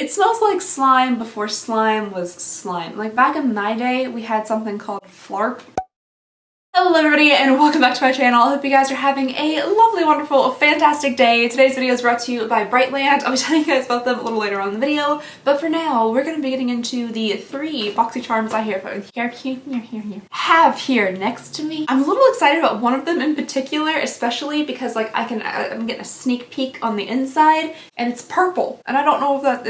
It smells like slime before slime was slime. Like back in my day, we had something called Flarp. Hello everybody and welcome back to my channel. I hope you guys are having a lovely, wonderful, fantastic day. Today's video is brought to you by Brightland. I'll be telling you guys about them a little later on in the video, but for now we're going to be getting into the 3 Boxycharms I have here next to me. I'm a little excited about one of them in particular, especially because like I'm getting a sneak peek on the inside and it's purple. And I don't know if that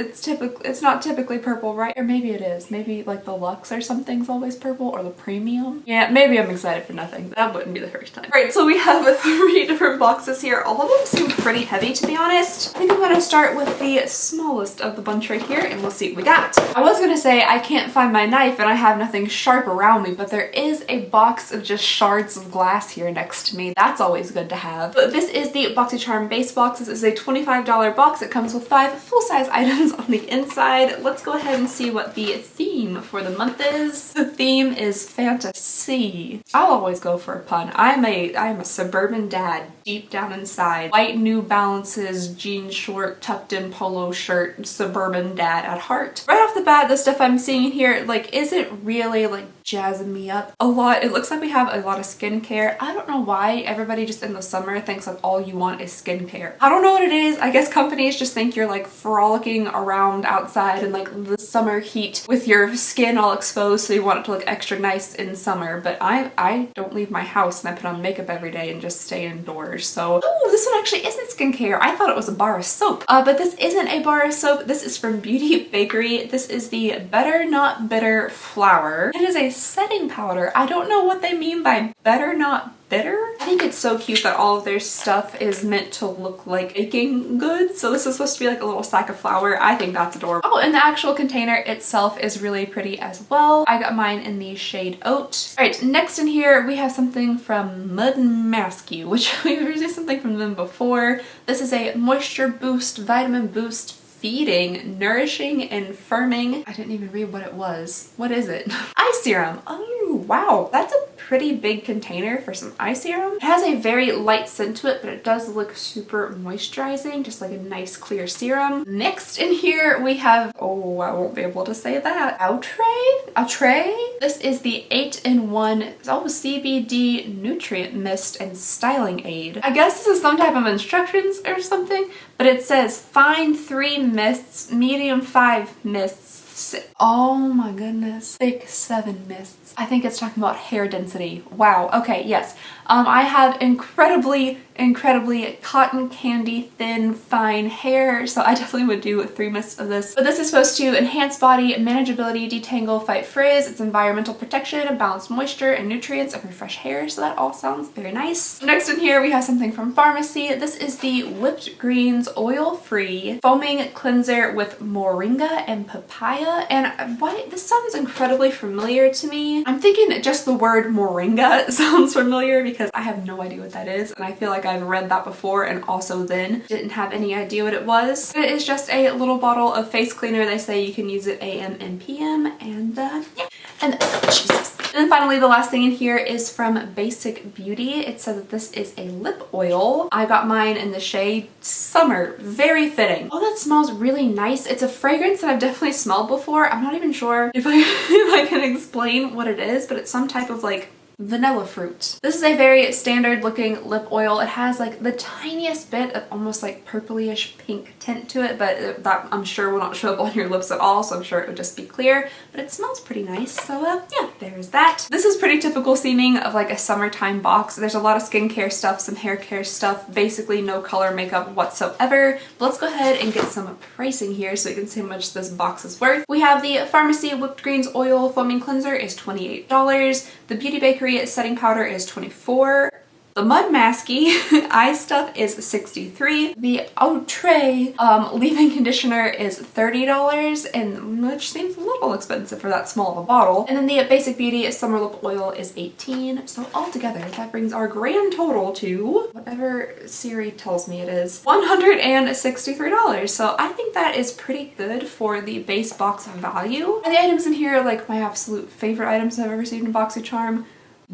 it's not typically purple, right? Or maybe it is. Maybe like the Luxe or something's always purple, or the Premium. Yeah, maybe I'm excited for nothing. That wouldn't be the first time. Right, so we have 3 different boxes here. All of them seem pretty heavy, to be honest. I think I'm gonna start with the smallest of the bunch right here and we'll see what we got. I was gonna say I can't find my knife and I have nothing sharp around me, but there is a box of just shards of glass here next to me. That's always good to have. But this is the Boxycharm base box. This is a $25 box. It comes with 5 full-size items on the inside. Let's go ahead and see what the theme for the month is. The theme is fantasy. I'll always go for a pun. I'm a suburban dad deep down inside. White New Balances, jean short, tucked in polo shirt, suburban dad at heart. Right off the bat, the stuff I'm seeing here, like, isn't really like jazzing me up a lot. It looks like we have a lot of skincare. I don't know why everybody just in the summer thinks like all you want is skincare. I don't know what it is. I guess companies just think you're like frolicking around outside in like the summer heat with your skin all exposed, so you want it to look extra nice in summer. But I don't leave my house and I put on makeup every day and just stay indoors. So, oh, this one actually isn't skincare. I thought it was a bar of soap. But this isn't a bar of soap. This is from Beauty Bakery. This is the Better Not Bitter Flour. It is a setting powder. I don't know what they mean by better not bitter. I think it's so cute that all of their stuff is meant to look like baking goods. So this is supposed to be like a little sack of flour. I think that's adorable. Oh, and the actual container itself is really pretty as well. I got mine in the shade Oat. All right, next in here we have something from Mud Masky, which we've received something from them before. This is a moisture boost, vitamin boost, feeding, nourishing, and firming. I didn't even read what it was. What is it? Eye serum. Oh, wow. That's a pretty big container for some eye serum. It has a very light scent to it, but it does look super moisturizing, just like a nice clear serum. Next in here we have, oh, I won't be able to say that. Outre? This is the 8-in-1 CBD nutrient mist and styling aid. I guess this is some type of instructions or something, but it says fine 3 mists, medium 5 mists, oh my goodness, thick 7 mists. I think it's talking about hair density. Wow, okay, yes. I have incredibly cotton candy thin fine hair, so I definitely would do 3 mists of this. But this is supposed to enhance body manageability, detangle, fight frizz, it's environmental protection, balance moisture and nutrients, and refresh hair, so that all sounds very nice. Next in here we have something from Pharmacy. This is the Whipped Greens oil-free foaming cleanser with moringa and papaya, and why this sounds incredibly familiar to me. I'm thinking just the word moringa sounds familiar because I have no idea what that is, and I feel like I've read that before and also then didn't have any idea what it was. It is just a little bottle of face cleaner. They say you can use it AM and PM, and yeah. And Jesus. And then finally, the last thing in here is from Basic Beauty. It says that this is a lip oil. I got mine in the shade Summer. Very fitting. Oh, that smells really nice. It's a fragrance that I've definitely smelled before. I'm not even sure if I can explain what it is, but it's some type of like vanilla fruit. This is a very standard looking lip oil. It has like the tiniest bit of almost like purplyish pink tint to it, but that I'm sure will not show up on your lips at all, so I'm sure it would just be clear, but it smells pretty nice. So yeah, there's that. This is pretty typical seeming of like a summertime box. There's a lot of skincare stuff, some hair care stuff, basically no color makeup whatsoever. But let's go ahead and get some pricing here so you can see how much this box is worth. We have the Pharmacy Whipped Greens Oil Foaming Cleanser is $28. The Beauty Bakery setting powder is $24. The Mud Masky eye stuff is $63. The Outre leave-in conditioner is $30, and which seems a little expensive for that small of a bottle. And then the Basic Beauty Summer Lip Oil is $18. So altogether, that brings our grand total to whatever Siri tells me it is, $163. So I think that is pretty good for the base box value. And the items in here are like my absolute favorite items I've ever received in Boxycharm.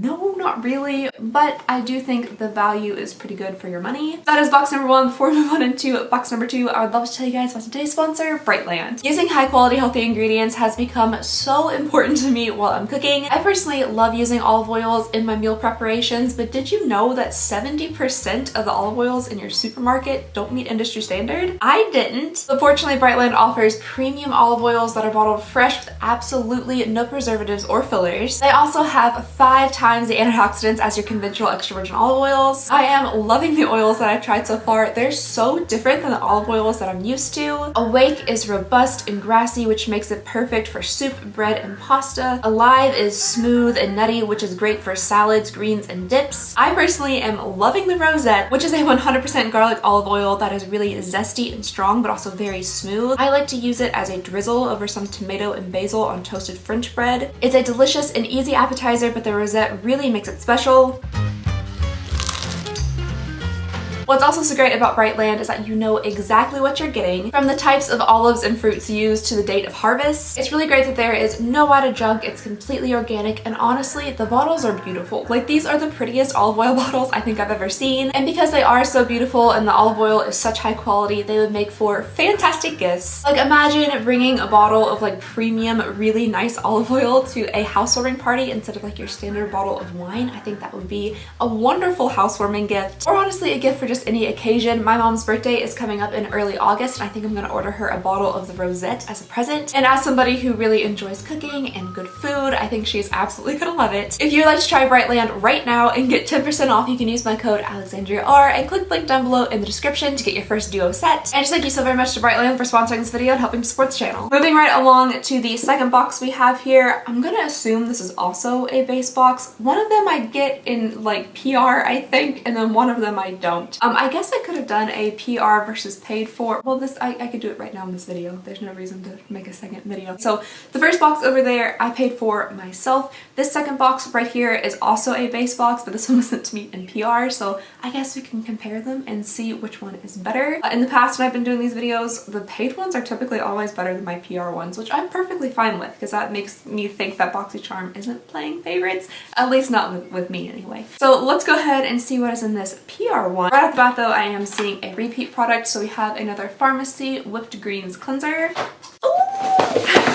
No, not really, but I do think the value is pretty good for your money. That is box number one. Before we move on into box number two, I would love to tell you guys about today's sponsor, Brightland. Using high quality, healthy ingredients has become so important to me while I'm cooking. I personally love using olive oils in my meal preparations, but did you know that 70% of the olive oils in your supermarket don't meet industry standard? I didn't. But fortunately, Brightland offers premium olive oils that are bottled fresh with absolutely no preservatives or fillers. They also have 5 times the antioxidants as your conventional extra virgin olive oils. I am loving the oils that I've tried so far. They're so different than the olive oils that I'm used to. Awake is robust and grassy, which makes it perfect for soup, bread, and pasta. Alive is smooth and nutty, which is great for salads, greens, and dips. I personally am loving the Rosette, which is a 100% garlic olive oil that is really zesty and strong, but also very smooth. I like to use it as a drizzle over some tomato and basil on toasted French bread. It's a delicious and easy appetizer, but the Rosette really makes it special. What's also so great about Brightland is that you know exactly what you're getting, from the types of olives and fruits used to the date of harvest. It's really great that there is no added junk, it's completely organic, and honestly, the bottles are beautiful. Like, these are the prettiest olive oil bottles I think I've ever seen, and because they are so beautiful and the olive oil is such high quality, they would make for fantastic gifts. Like, imagine bringing a bottle of like premium, really nice olive oil to a housewarming party instead of like your standard bottle of wine. I think that would be a wonderful housewarming gift, or honestly a gift for just any occasion. My mom's birthday is coming up in early August, and I think I'm gonna order her a bottle of the Rosette as a present. And as somebody who really enjoys cooking and good food, I think she's absolutely gonna love it. If you'd like to try Brightland right now and get 10% off, you can use my code Alexandria and click the link down below in the description to get your first duo set. And just thank you so very much to Brightland for sponsoring this video and helping to support the channel. Moving right along to the second box we have here, I'm gonna assume this is also a base box. One of them I get in like PR, I think, and then one of them I don't. I guess I could have done a PR versus paid for. Well, this I could do it right now in this video. There's no reason to make a second video. So the first box over there I paid for myself. This second box right here is also a base box, but this one was sent to me in PR, so I guess we can compare them and see which one is better. In the past when I've been doing these videos, the paid ones are typically always better than my PR ones, which I'm perfectly fine with because that makes me think that Boxycharm isn't playing favorites, at least not with me anyway. So let's go ahead and see what is in this PR one. Right off the bat though, I am seeing a repeat product, so we have another Pharmacy Whipped Greens Cleanser. Ooh!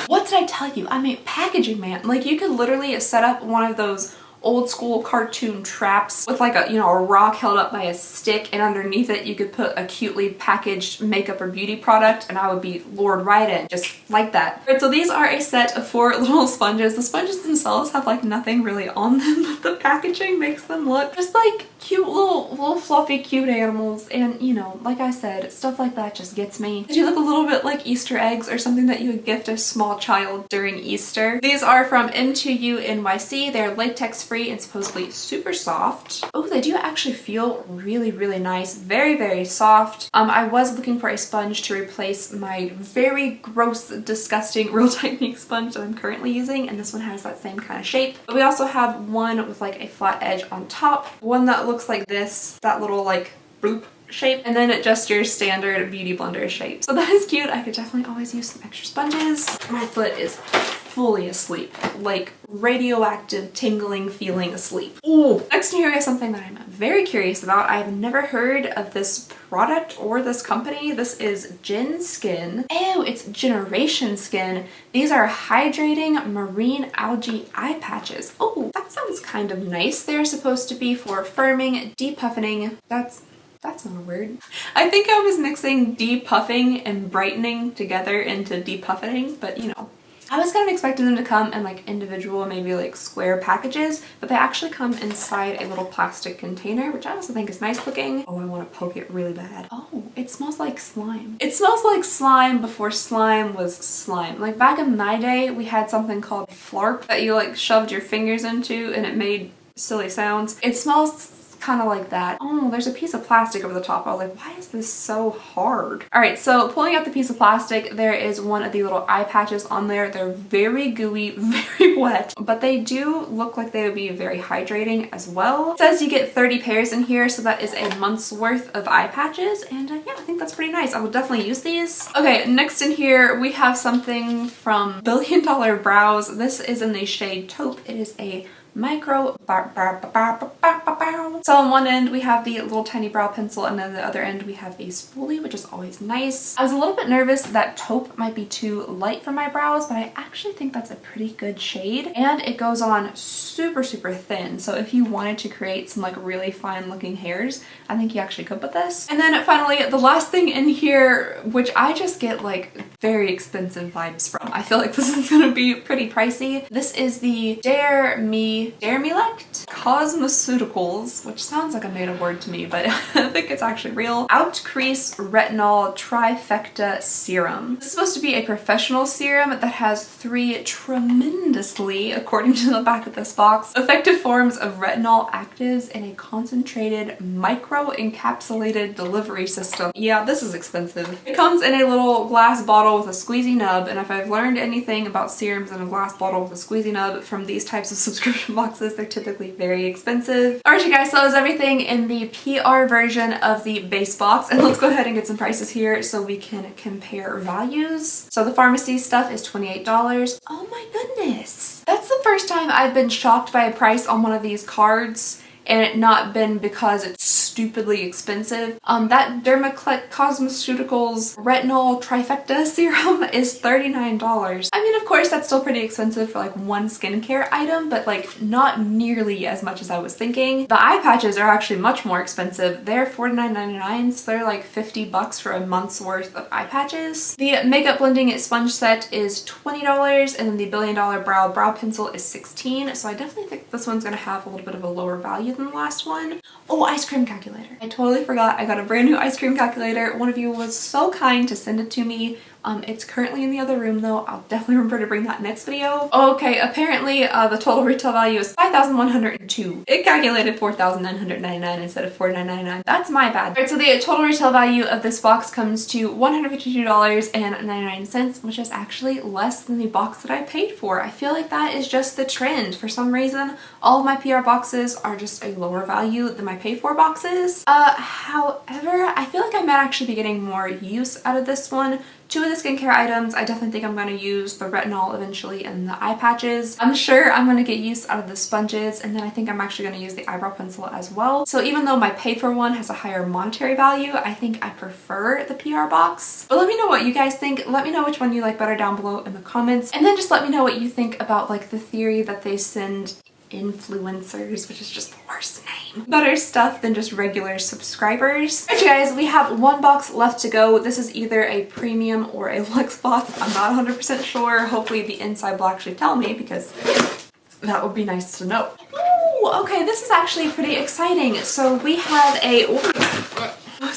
What did I tell you? I'm a packaging man. Like, you could literally set up one of those old school cartoon traps with like a, you know, a rock held up by a stick, and underneath it you could put a cutely packaged makeup or beauty product, and I would be lured right in, just like that. Alright, so these are a set of 4 little sponges. The sponges themselves have like nothing really on them, but the packaging makes them look just like cute little fluffy cute animals, and you know, like I said, stuff like that just gets me. They do look a little bit like Easter eggs or something that you would gift a small child during Easter. These are from M2U NYC. They're latex free and supposedly super soft. Oh, they do actually feel really, really nice. Very, very soft. I was looking for a sponge to replace my very gross, disgusting Real Technique sponge that I'm currently using, and this one has that same kind of shape. But we also have one with like a flat edge on top, one that looks like this, that little like bloop shape, and then just your standard beauty blender shape. So that is cute. I could definitely always use some extra sponges. My foot is fully asleep, like radioactive tingling feeling asleep. Ooh. Next in here is something that I'm very curious about. I've never heard of this product or this company. This is Gen Skin. Oh, it's Generation Skin. These are hydrating marine algae eye patches. Oh, that sounds kind of nice. They're supposed to be for firming, depuffing. That's not a word. I think I was mixing depuffing and brightening together into depuffing, but you know. I was kind of expecting them to come in like individual, maybe like square packages, but they actually come inside a little plastic container, which I also think is nice looking. Oh, I want to poke it really bad. Oh, it smells like slime. It smells like slime before slime was slime. Like back in my day, we had something called flarp that you like shoved your fingers into and it made silly sounds. It smells kind of like that. Oh, there's a piece of plastic over the top. I was like, why is this so hard? All right, so pulling out the piece of plastic, there is one of the little eye patches on there. They're very gooey, very wet, but they do look like they would be very hydrating as well. It says you get 30 pairs in here, so that is a month's worth of eye patches, and yeah, I think that's pretty nice. I will definitely use these. Okay, next in here, we have something from Billion Dollar Brows. This is in the shade Taupe. It is a micro. So on one end we have the little tiny brow pencil, and then the other end we have a spoolie, which is always nice. I was a little bit nervous that taupe might be too light for my brows, but I actually think that's a pretty good shade, and it goes on super thin. So if you wanted to create some like really fine looking hairs, I think you actually could with this. And then finally, the last thing in here, which I just get like very expensive vibes from. I feel like this is gonna be pretty pricey. This is the Dare Me Lect Cosmeceuticals, which sounds like a made up word to me, but I think it's actually real. Out Crease Retinol Trifecta Serum. This is supposed to be a professional serum that has 3 tremendously, according to the back of this box, effective forms of retinol actives in a concentrated micro encapsulated delivery system. Yeah, this is expensive. It comes in a little glass bottle with a squeezy nub, and if I've learned anything about serums in a glass bottle with a squeezy nub from these types of subscription boxes, they're typically very expensive. Alright you guys, so that was everything in the PR version of the base box, and let's go ahead and get some prices here so we can compare values. So the pharmacy stuff is $28. Oh my goodness! That's the first time I've been shocked by a price on one of these cards and it not been because it's stupidly expensive. That Cosmeceuticals Retinol Trifecta Serum is $39. I mean, of course, that's still pretty expensive for like one skincare item, but like not nearly as much as I was thinking. The eye patches are actually much more expensive. They're $49.99, so they're like 50 bucks for a month's worth of eye patches. The makeup blending sponge set is $20, and then the $1 Billion brow pencil is $16. So I definitely think this one's gonna have a little bit of a lower value than the last one. Oh, ice cream calculator. I totally forgot I got a brand new ice cream calculator. One of you was so kind to send it to me. It's currently in the other room though. I'll definitely remember to bring that next video. Okay, apparently the total retail value is $5,102. It calculated $4,999 instead of $4,999. That's my bad. Alright, so the total retail value of this box comes to $152.99, which is actually less than the box that I paid for. I feel like that is just the trend. For some reason, all of my PR boxes are just a lower value than my pay for boxes. However, I feel like I might actually be getting more use out of this one. 2 of the skincare items, I definitely think I'm going to use the retinol eventually and the eye patches. I'm sure I'm going to get use out of the sponges, and then I think I'm actually going to use the eyebrow pencil as well. So even though my pay for one has a higher monetary value, I think I prefer the PR box. But let me know what you guys think. Let me know which one you like better down below in the comments. And then just let me know what you think about like the theory that they send influencers, which is just the worst name, better stuff than just regular subscribers. Alright you guys, we have one box left to go. This is either a premium or a luxe box. I'm not 100% sure. Hopefully the inside will actually tell me, because that would be nice to know. Ooh, okay, this is actually pretty exciting. So we have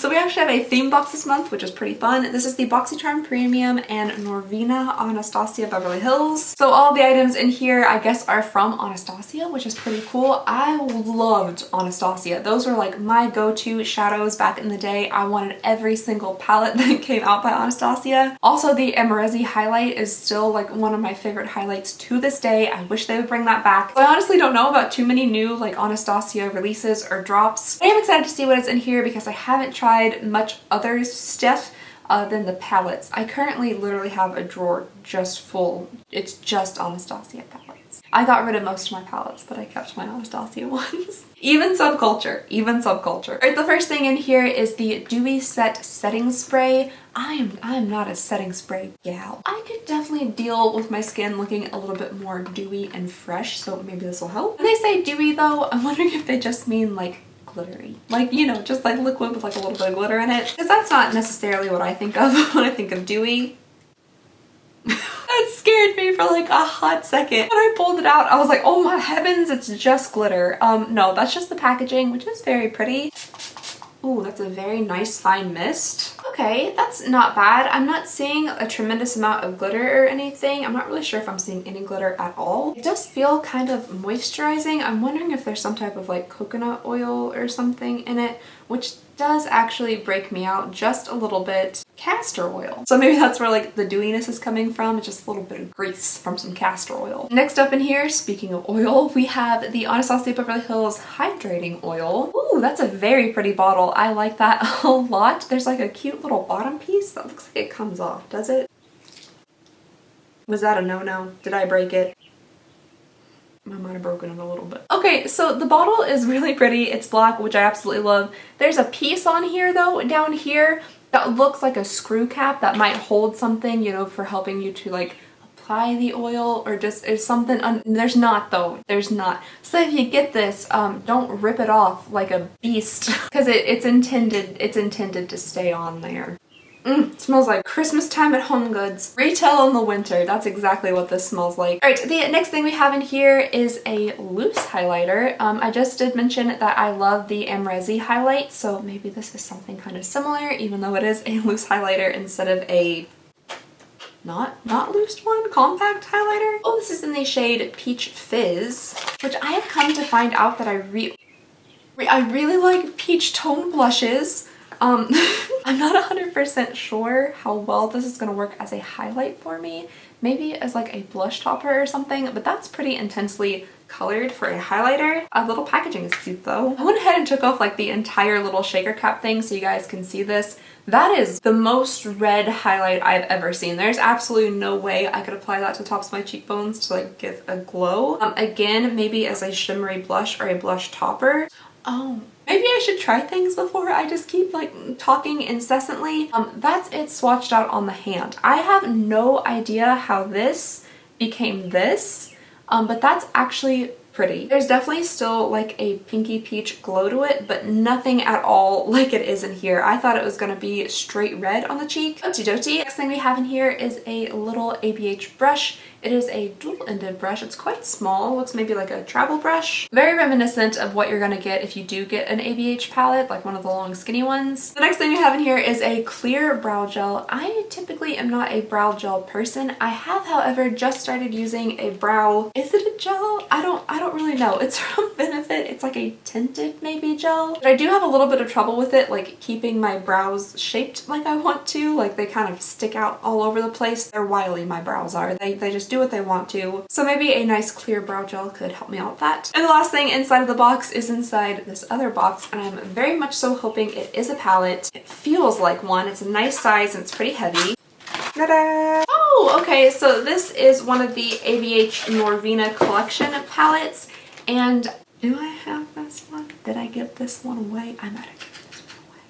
we actually have a theme box this month, which is pretty fun. This is the Boxycharm Premium and Norvina Anastasia Beverly Hills. So all the items in here, I guess, are from Anastasia, which is pretty cool. I loved Anastasia. Those were like my go-to shadows back in the day. I wanted every single palette that came out by Anastasia. Also, the Emerezi highlight is still like one of my favorite highlights to this day. I wish they would bring that back. So I honestly don't know about too many new like Anastasia releases or drops. I am excited to see what is in here because I haven't tried much other stuff than the palettes. I currently literally have a drawer just full. It's just Anastasia palettes. I got rid of most of my palettes, but I kept my Anastasia ones. Even subculture. Alright, the first thing in here is the Dewy Set Setting Spray. I am not a setting spray gal. I could definitely deal with my skin looking a little bit more dewy and fresh, so maybe this will help. When they say dewy though, I'm wondering if they just mean like glittery. Like, you know, just like liquid with like a little bit of glitter in it. Because that's not necessarily what I think of when I think of dewy. That scared me for like a hot second. When I pulled it out, I was like, oh my heavens, it's just glitter. No, that's just the packaging, which is very pretty. Ooh, that's a very nice fine mist. Okay, that's not bad. I'm not seeing a tremendous amount of glitter or anything. I'm not really sure if I'm seeing any glitter at all. It does feel kind of moisturizing. I'm wondering if there's some type of like coconut oil or something in it, which does actually break me out just a little bit. Castor oil. So maybe that's where like the dewiness is coming from. It's just a little bit of grease from some castor oil. Next up in here, speaking of oil, we have the Anastasia Beverly Hills Hydrating Oil. Ooh, that's a very pretty bottle. I like that a lot. There's like a cute little bottom piece that looks like it comes off, does it? Was that a no-no? Did I break it? I might have broken it a little bit. Okay, so the bottle is really pretty. It's black, which I absolutely love. There's a piece on here though, down here, that looks like a screw cap that might hold something, you know, for helping you to like apply the oil or just there's something. There's not though. There's not. So if you get this, don't rip it off like a beast because it's intended to stay on there. It smells like Christmas time at Home Goods. Retail in the winter. That's exactly what this smells like. Alright, the next thing we have in here is a loose highlighter. I just did mention that I love the Amrezi highlight, so maybe this is something kind of similar, even though it is a loose highlighter instead of a not loose one, compact highlighter. Oh, this is in the shade Peach Fizz, which I have come to find out that I really like peach tone blushes. I'm not 100% sure how well this is going to work as a highlight for me. Maybe as like a blush topper or something, but that's pretty intensely colored for a highlighter. A little packaging is cute though. I went ahead and took off like the entire little shaker cap thing so you guys can see this. That is the most red highlight I've ever seen. There's absolutely no way I could apply that to the tops of my cheekbones to like give a glow. Again, maybe as a shimmery blush or a blush topper. Oh, maybe I should try things before I just keep like talking incessantly. That's it swatched out on the hand. I have no idea how this became this, but that's actually pretty. There's definitely still like a pinky peach glow to it, but nothing at all like it is in here. I thought it was gonna be straight red on the cheek. Okie Next thing we have in here is a little ABH brush. It is a dual-ended brush. It's quite small. Looks maybe like a travel brush. Very reminiscent of what you're gonna get if you do get an ABH palette, like one of the long skinny ones. The next thing we have in here is a clear brow gel. I typically am not a brow gel person. I have, however, just started using a brow. Is it a gel? I don't really know. It's from Benefit. It's like a tinted maybe gel. But I do have a little bit of trouble with it, like keeping my brows shaped like I want to. Like they kind of stick out all over the place. They're wily, my brows are. They just do what they want to. So maybe a nice clear brow gel could help me out with that. And the last thing inside of the box is inside this other box, and I'm very much so hoping it is a palette. It feels like one. It's a nice size and it's pretty heavy. Ta-da! Oh, okay, so this is one of the ABH Norvina collection palettes, and do I have this one? Did I give this one away? I might have.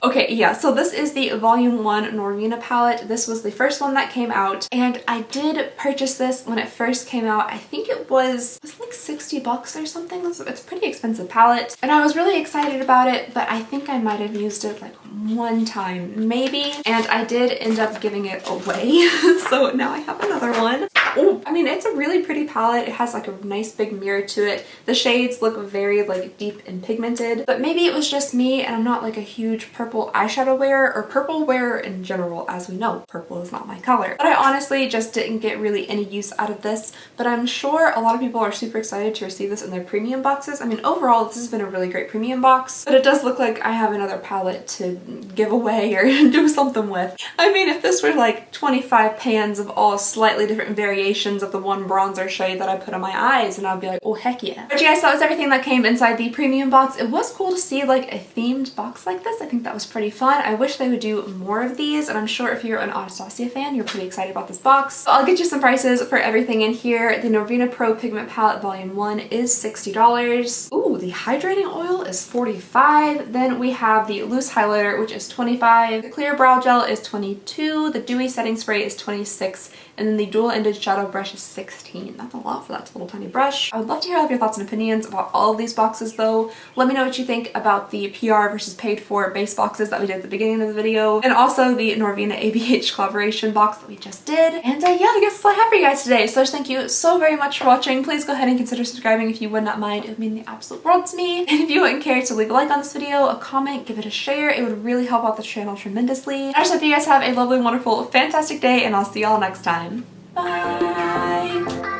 Okay, yeah, so this is the Volume 1 Norvina palette. This was the first one that came out, and I did purchase this when it first came out. I think it was like 60 bucks or something. It's a pretty expensive palette, and I was really excited about it, but I think I might have used it like one time, maybe, and I did end up giving it away. So now I have another one. Oh, I mean, it's a really pretty palette. It has like a nice big mirror to it. The shades look very like deep and pigmented, but maybe it was just me and I'm not like a huge purple eyeshadow wearer or purple wearer in general. As we know, purple is not my color. But I honestly just didn't get really any use out of this, but I'm sure a lot of people are super excited to receive this in their premium boxes. I mean, overall, this has been a really great premium box, but it does look like I have another palette to give away or do something with. I mean, if this were like 25 pans of all slightly different variations of the one bronzer shade that I put on my eyes, and I'd be like, oh heck yeah. But you guys, that was everything that came inside the premium box. It was cool to see like a themed box like this. I think that was pretty fun. I wish they would do more of these, and I'm sure if you're an Anastasia fan, you're pretty excited about this box. So I'll get you some prices for everything in here. The Norvina Pro Pigment Palette Volume 1 is $60. Ooh, the hydrating oil is $45. Then we have the loose highlighter, which is $25. The clear brow gel is $22. The dewy setting spray is $26. And then the dual-ended shadow brush is $16. That's a lot for that little tiny brush. I would love to hear all of your thoughts and opinions about all of these boxes though. Let me know what you think about the PR versus paid for base boxes that we did at the beginning of the video, and also the Norvina ABH collaboration box that we just did. And yeah, I guess that's all I have for you guys today. So just thank you so very much for watching. Please go ahead and consider subscribing if you would not mind. It would mean the absolute world to me. And if you wouldn't care to leave a like on this video, a comment, give it a share, it would really help out the channel tremendously. I just hope you guys have a lovely, wonderful, fantastic day, and I'll see y'all next time. Bye!